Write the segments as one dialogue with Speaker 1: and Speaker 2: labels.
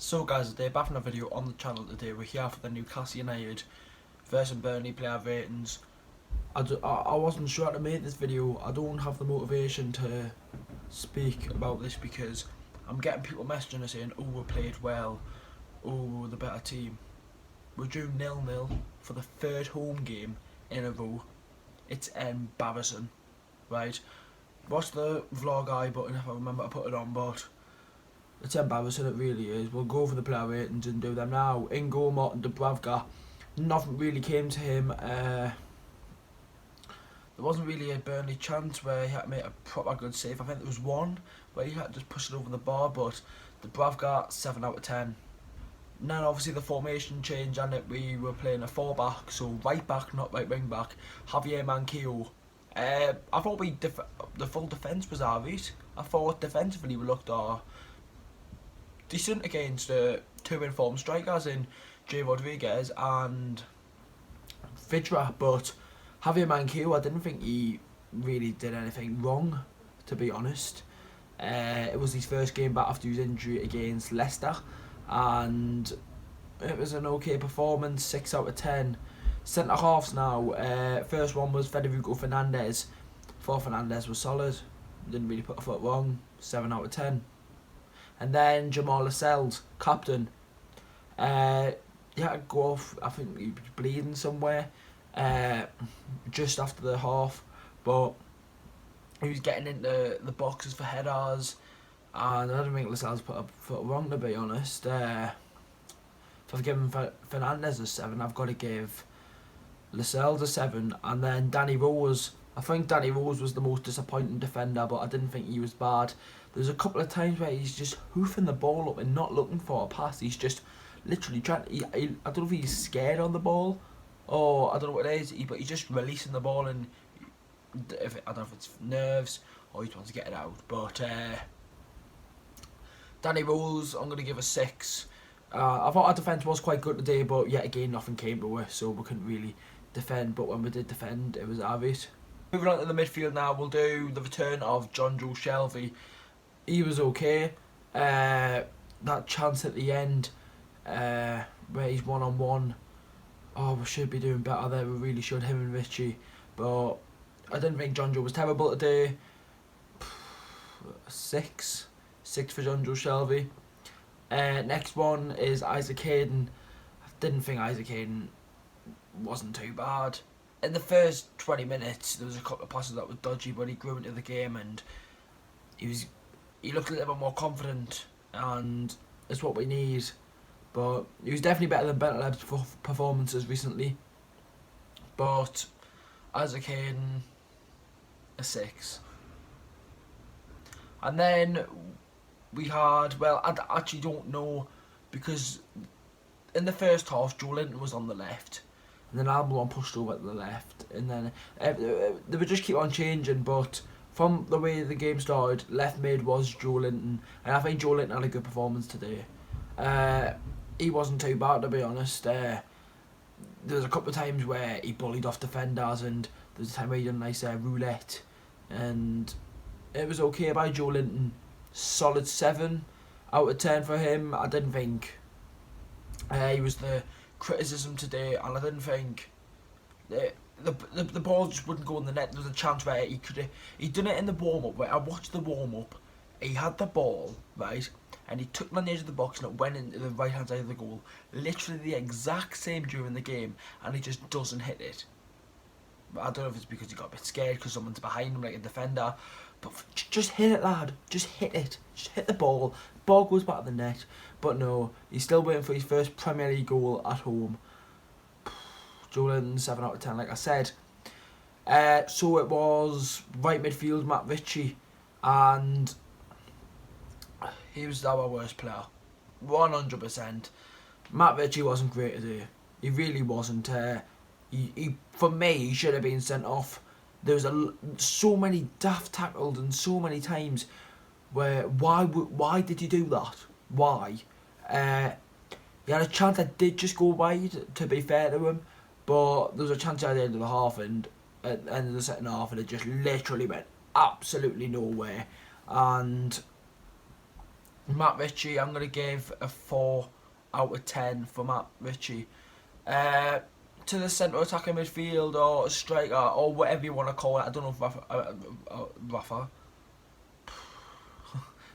Speaker 1: So guys, today back from a video on the channel today. We're here for the Newcastle United versus Burnley player ratings. I wasn't sure how to make this video. I don't have the motivation to speak about this because I'm getting people messaging us saying, oh, we played well, oh, we're the better team. We drew 0-0 for the third home game in a row. It's embarrassing, right? Watch the vlog I button if I remember to put it on, but it's embarrassing, it really is. We'll go for the player ratings and do them now. In goal, Martin Dubravka. Nothing really came to him. There wasn't really a Burnley chance where he had to make a proper good save. I think there was one where he had to just push it over the bar, but Dubravka, 7 out of 10. And then obviously the formation change, and we were playing a 4-back, so right back, not right wing back. Javier Manquillo. I thought the full defence was alright. I thought defensively we looked decent against two informed strikers in J. Rodriguez and Vidra, but Javier Manquillo, I didn't think he really did anything wrong, to be honest. It was his first game back after his injury against Leicester, and it was an okay performance, 6 out of 10. Centre halves now. First one was Federico Fernandez. Thought Fernandez was solid, didn't really put a foot wrong, 7 out of 10. And then Jamal Lascelles, captain. He had to go off, I think he was bleeding somewhere just after the half, but he was getting into the boxes for headers, and I don't think Lascelles put a foot wrong, to be honest. If I've given Fernandez a 7, I've got to give Lascelles a 7, and then Danny Rose. I think Danny Rose was the most disappointing defender, but I didn't think he was bad. There's a couple of times where he's just hoofing the ball up and not looking for a pass. He's just literally trying. I don't know if he's scared on the ball, or I don't know what it is. But he's just releasing the ball, and I don't know if it's nerves or he just wants to get it out. But Danny Rose, I'm going to give a 6. I thought our defence was quite good today, but yet again nothing came to us, so we couldn't really defend. But when we did defend, it was alright. Moving on to the midfield now, we'll do the return of Jonjo Shelvey. He was okay. That chance at the end, where he's one-on-one, we should be doing better there. We really should, him and Ritchie. But I didn't think Jonjo was terrible today. 6 for Jonjo Shelvey. Next one is Isaac Hayden. I didn't think Isaac Hayden wasn't too bad. In the first 20 minutes, there was a couple of passes that were dodgy, but he grew into the game and he looked a little bit more confident, and it's what we need. But he was definitely better than Bentaleb's performances recently. But Isaac Hayden, a 6. And then we had, well, I actually don't know, because in the first half, Joe Linton was on the left, and then Almiron pushed over to the left, and then they would just keep on changing. But from the way the game started, left mid was Joe Linton, and I think Joe Linton had a good performance today. He wasn't too bad, to be honest. There was a couple of times where he bullied off defenders, and there was a time where he did a nice roulette, and it was okay by Joe Linton. Solid 7 out of 10 for him. I didn't think he was the criticism today, and I didn't think the ball just wouldn't go in the net. There was a chance where he'd done it in the warm-up, where I watched the warm-up, he had the ball, right, and he took it on the edge of the box and it went into the right-hand side of the goal, literally the exact same during the game, and he just doesn't hit it. I don't know if it's because he got a bit scared because someone's behind him like a defender, but just hit it, lad. Just hit it. Just hit the ball. Ball goes back to the net. But no, he's still waiting for his first Premier League goal at home. Joe Linton, 7 out of 10, like I said. So it was right midfield, Matt Ritchie, and he was our worst player. 100%. Matt Ritchie wasn't great today. He really wasn't. For me, he should have been sent off. There was so many daft tackles and so many times where why did you do that? Why? He had a chance that did just go wide, to be fair to him, but there was a chance at the end of the half, and at the end of the second half, and it just literally went absolutely nowhere. And Matt Ritchie, I'm going to give a 4 out of 10 for Matt Ritchie. To the centre attacking midfield or striker or whatever you want to call it. I don't know if Rafa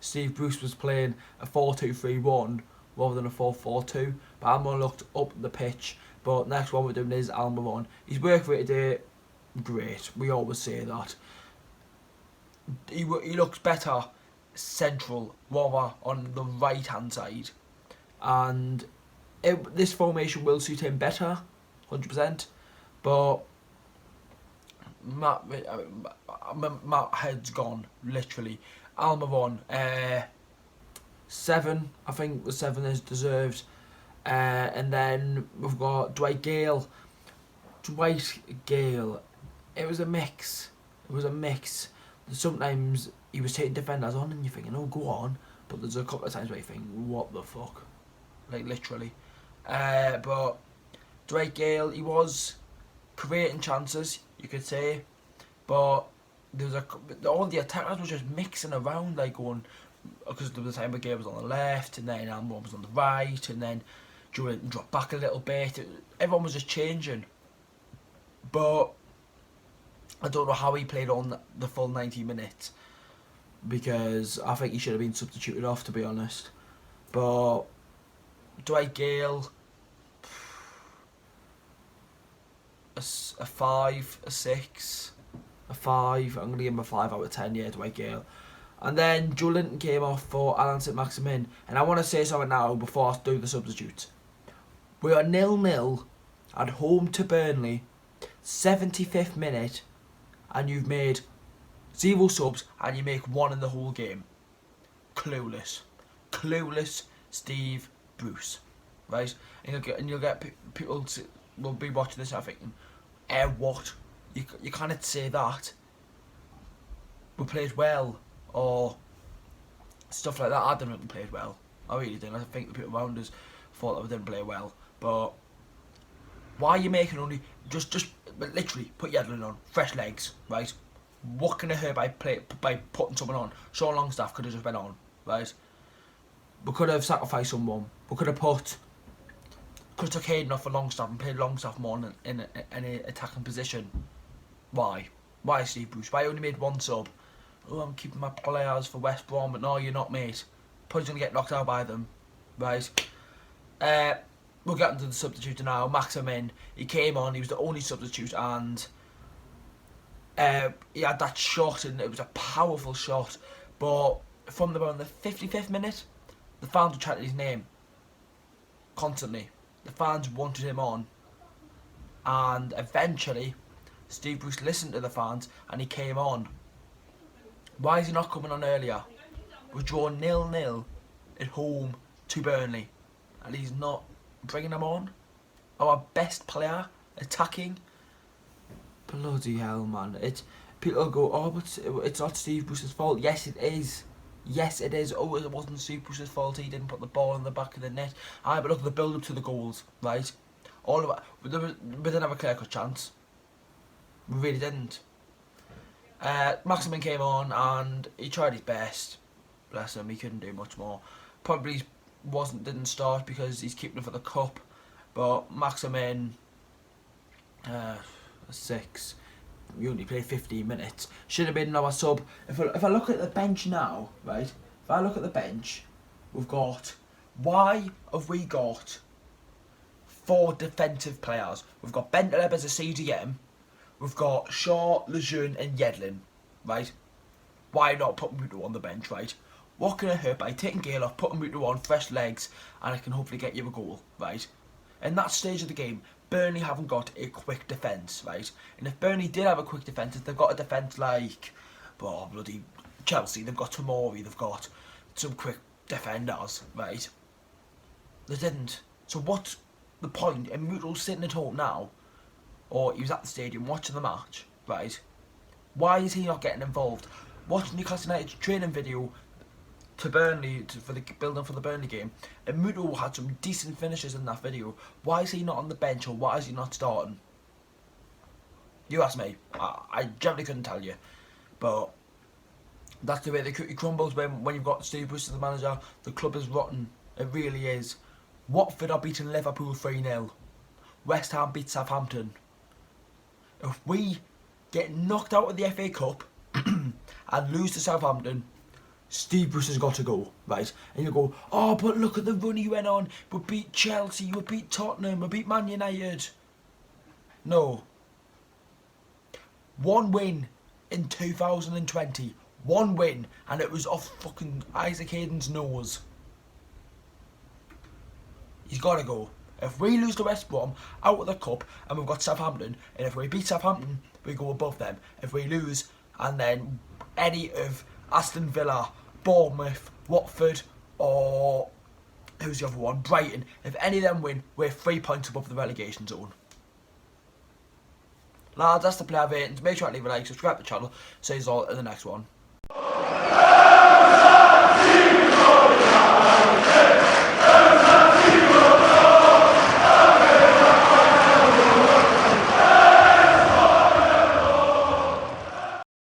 Speaker 1: Steve Bruce was playing a 4-2-3-1 rather than a 4-4-2. But Almiron looked up the pitch. But next one we're doing is Almiron. His work rate today, great. We always say that. He looks better central rather on the right hand side. And this formation will suit him better, 100%. But Matt head's gone, literally. Almiron, 7. I think the 7 is deserved. And then we've got Dwight Gayle. It was a mix. Sometimes he was taking defenders on and you're thinking, oh, go on. But there's a couple of times where you think, what the fuck? Like, literally. But Dwight Gayle, he was creating chances, you could say. But all the attackers were just mixing around, like going, because there was a time where Gayle was on the left, and then Almiron was on the right, and then Julian dropped back a little bit. Everyone was just changing. But I don't know how he played on the full 90 minutes, because I think he should have been substituted off, to be honest. But Dwight Gayle, a 5, a 6, a 5. I'm going to give him a 5 out of 10, yeah, Dwight Gayle. And then Joe Linton came off for Alan St-Maximin. And I want to say something now before I do the substitutes. We are 0-0 at home to Burnley, 75th minute, and you've made 0 subs and you make 1 in the whole game. Clueless, Steve Bruce, right? And you'll get people will be watching this and thinking, what? You can't say that. We played well, or stuff like that. I didn't think we played well. I really didn't. I think the people around us thought that we didn't play well. But why are you making only just literally put Yedlin on fresh legs, right? What can it hurt by putting someone on? Sean Longstaff could have just been on, right? We could have sacrificed someone. We could have took Hayden off for Longstaff and played Longstaff more in an attacking position. Why? Why, Steve Bruce? Why only made 1 sub? Oh, I'm keeping my players for West Brom, but no, you're not, mate. Probably going to get knocked out by them, right? We'll get into the substitute now. Maximin, he came on, he was the only substitute, and he had that shot, and it was a powerful shot. But from around the 55th minute, the fans were chanting his name constantly. The fans wanted him on, and eventually Steve Bruce listened to the fans and he came on. Why is he not coming on earlier? We're drawn 0-0 at home to Burnley, and he's not bringing them on. Our best player attacking. Bloody hell, man! People go, oh, but it's not Steve Bruce's fault. Yes, it is. Yes, it is. Oh, it wasn't Steve Bruce's fault. He didn't put the ball in the back of the net. But look at the build-up to the goals, right? All of it. We didn't have a clear-cut chance. We really didn't. Maximin came on and he tried his best. Bless him, he couldn't do much more. Probably didn't start because he's keeping it for the cup. But Maximin, 6. We only played 15 minutes. Should have been our sub. If I look at the bench now, right? If I look at the bench, we've got. Why have we got 4 defensive players? We've got Bentaleb as a CDM. We've got Shaw, Lejeune, and Yedlin, right? Why not put Muto on the bench, right? What can it hurt by taking Gayle off, putting Muto on, fresh legs, and it can hopefully get you a goal, right? In that stage of the game, Burnley haven't got a quick defence, right? And if Burnley did have a quick defence, if they've got a defence like, bloody Chelsea, they've got Tomori, they've got some quick defenders, right? They didn't. So what's the point? And Muto's sitting at home now, or he was at the stadium watching the match, right? Why is he not getting involved? Watch Newcastle United's training video to Burnley for the build-up for the Burnley game, and Muto had some decent finishes in that video. Why is he not on the bench, or why is he not starting? You ask me. I generally couldn't tell you, but That's the way the cookie crumbles when you've got Steve Bruce as the manager. The club is rotten. It really is. Watford are beating Liverpool 3-0. West Ham beat Southampton. If we get knocked out of the FA Cup and lose to Southampton, Steve Bruce has got to go, right? And you go, oh, but look at the run he went on. We beat Chelsea, we beat Tottenham, we beat Man United. No. One win in 2020. One win, and it was off fucking Isaac Hayden's nose. He's got to go. If we lose to West Brom out of the cup and we've got Southampton, and if we beat Southampton, we go above them. If we lose, and then any of Aston Villa, Bournemouth, Watford, or who's the other one? Brighton. If any of them win, we're 3 points above the relegation zone. Lads, that's the play of it. Make sure to leave a like, subscribe to the channel. See you all in the next one.